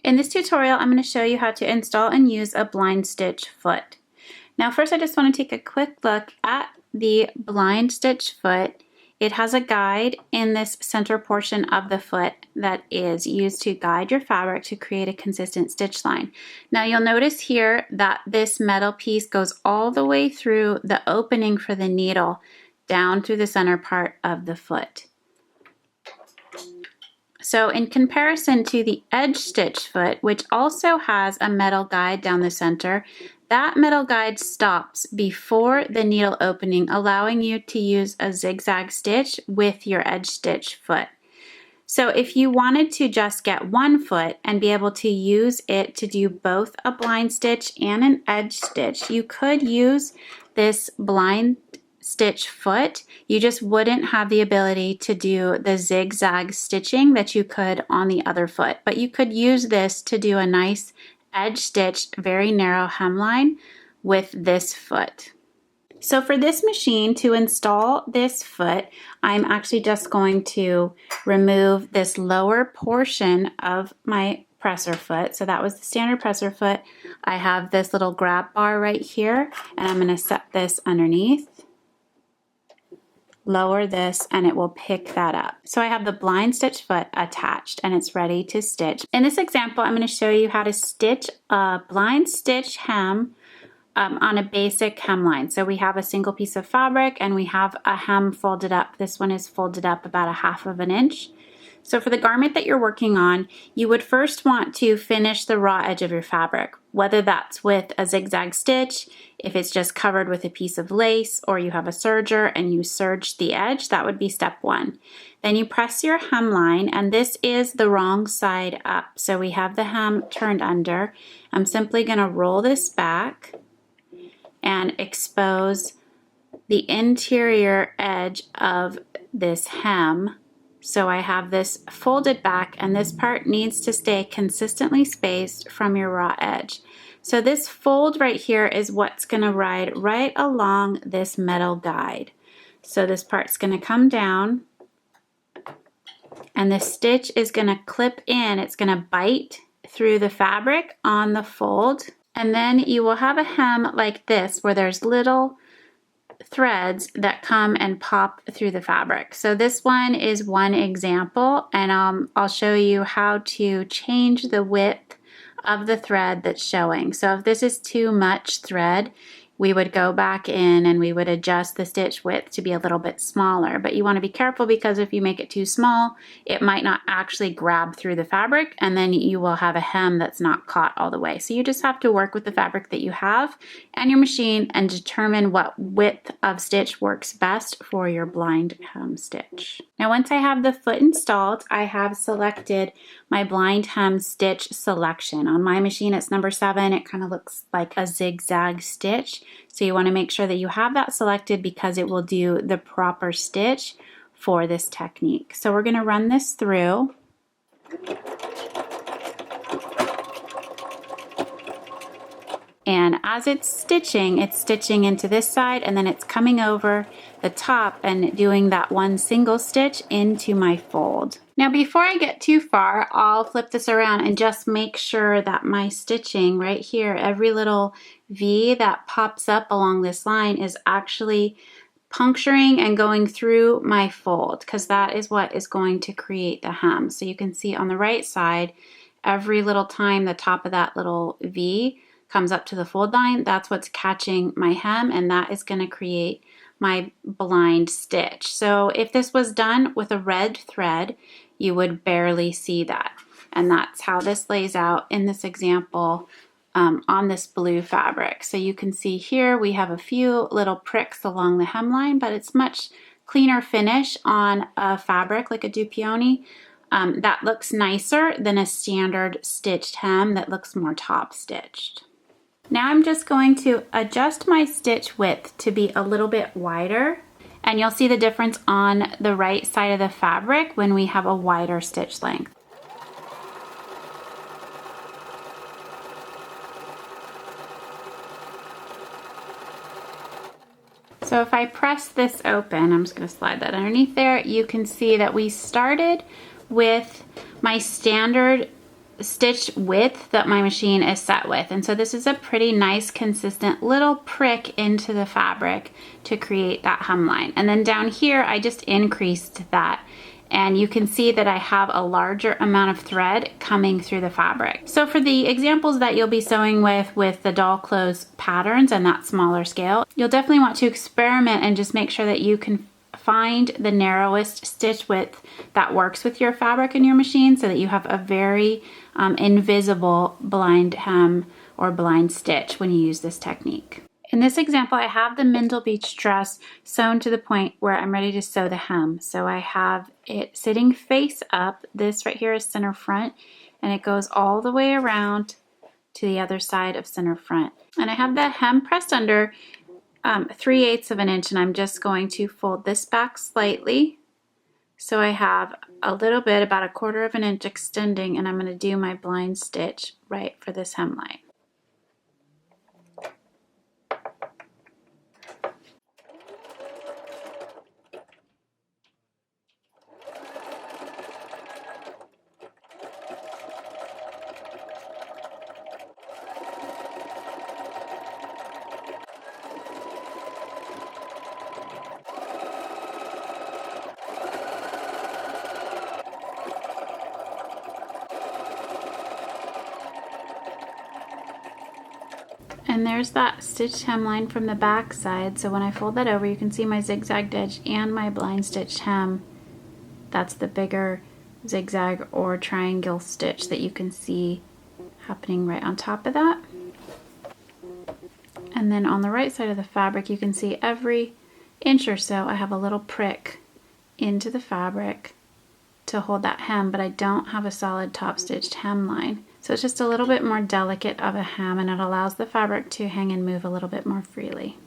In this tutorial, I'm going to show you how to install and use a Blindstitch Foot. Now first I just want to take a quick look at the Blindstitch Foot. It has a guide in this center portion of the foot that is used to guide your fabric to create a consistent stitch line. Now you'll notice here that this metal piece goes all the way through the opening for the needle down through the center part of the foot. So in comparison to the edge stitch foot, which also has a metal guide down the center, that metal guide stops before the needle opening, allowing you to use a zigzag stitch with your edge stitch foot. So if you wanted to just get one foot and be able to use it to do both a blind stitch and an edge stitch, you could use this blind stitch foot. You just wouldn't have the ability to do the zigzag stitching that you could on the other foot, but you could use this to do a nice edge stitch, very narrow hemline with this foot. So for this machine, to install this foot, I'm actually just going to remove this lower portion of my presser foot. So that was the standard presser foot. I have this little grab bar right here, and I'm going to set this underneath. Lower this and it will pick that up. So I have the blind stitch foot attached and it's ready to stitch. In this example, I'm going to show you how to stitch a blind stitch hem on a basic hemline. So we have a single piece of fabric and we have a hem folded up. This one is folded up about 1/2 inch. So for the garment that you're working on, you would first want to finish the raw edge of your fabric, whether that's with a zigzag stitch, if it's just covered with a piece of lace, or you have a serger and you serge the edge, that would be step 1. Then you press your hemline, and this is the wrong side up. So we have the hem turned under. I'm simply going to roll this back and expose the interior edge of this hem. So I have this folded back, and this part needs to stay consistently spaced from your raw edge. So this fold right here is what's going to ride right along this metal guide. So this part's going to come down, and the stitch is going to clip in. It's going to bite through the fabric on the fold, and then you will have a hem like this where there's little threads that come and pop through the fabric. So this one is one example, and I'll show you how to change the width of the thread that's showing. So if this is too much thread, we would go back in and we would adjust the stitch width to be a little bit smaller. But you want to be careful, because if you make it too small, it might not actually grab through the fabric, and then you will have a hem that's not caught all the way. So you just have to work with the fabric that you have and your machine and determine what width of stitch works best for your blind hem stitch. Now once I have the foot installed, I have selected my blind hem stitch selection. On my machine it's number 7. It kind of looks like a zigzag stitch. So you want to make sure that you have that selected, because it will do the proper stitch for this technique. So we're going to run this through. And as it's stitching into this side, and then it's coming over the top and doing that one single stitch into my fold. Now before I get too far, I'll flip this around and just make sure that my stitching right here, every little V that pops up along this line, is actually puncturing and going through my fold, because that is what is going to create the hem. So you can see on the right side, every little time the top of that little V comes up to the fold line, that's what's catching my hem, and that is going to create my blind stitch. So if this was done with a red thread, you would barely see that. And that's how this lays out in this example on this blue fabric. So you can see here we have a few little pricks along the hemline, but it's much cleaner finish on a fabric like a dupioni. That looks nicer than a standard stitched hem that looks more top stitched. Now I'm just going to adjust my stitch width to be a little bit wider, and you'll see the difference on the right side of the fabric when we have a wider stitch length. So if I press this open, I'm just going to slide that underneath there, you can see that we started with my standard stitch width that my machine is set with. And so this is a pretty nice, consistent little prick into the fabric to create that hemline. And then down here, I just increased that. And you can see that I have a larger amount of thread coming through the fabric. So for the examples that you'll be sewing with the doll clothes patterns and that smaller scale, you'll definitely want to experiment and just make sure that you can find the narrowest stitch width that works with your fabric and your machine so that you have a very invisible blind hem or blind stitch when you use this technique. In this example, I have the Mindle Beach dress sewn to the point where I'm ready to sew the hem. So I have it sitting face up. This right here is center front, and it goes all the way around to the other side of center front. And I have the hem pressed under 3/8 of an inch, and I'm just going to fold this back slightly. So I have a little bit, about 1/4 of an inch extending, and I'm going to do my blind stitch right for this hemline. And there's that stitched hemline from the back side. So when I fold that over, you can see my zigzagged edge and my blind stitched hem. That's the bigger zigzag or triangle stitch that you can see happening right on top of that. And then on the right side of the fabric, you can see every inch or so I have a little prick into the fabric to hold that hem, but I don't have a solid top stitched hemline. So it's just a little bit more delicate of a hem, and it allows the fabric to hang and move a little bit more freely.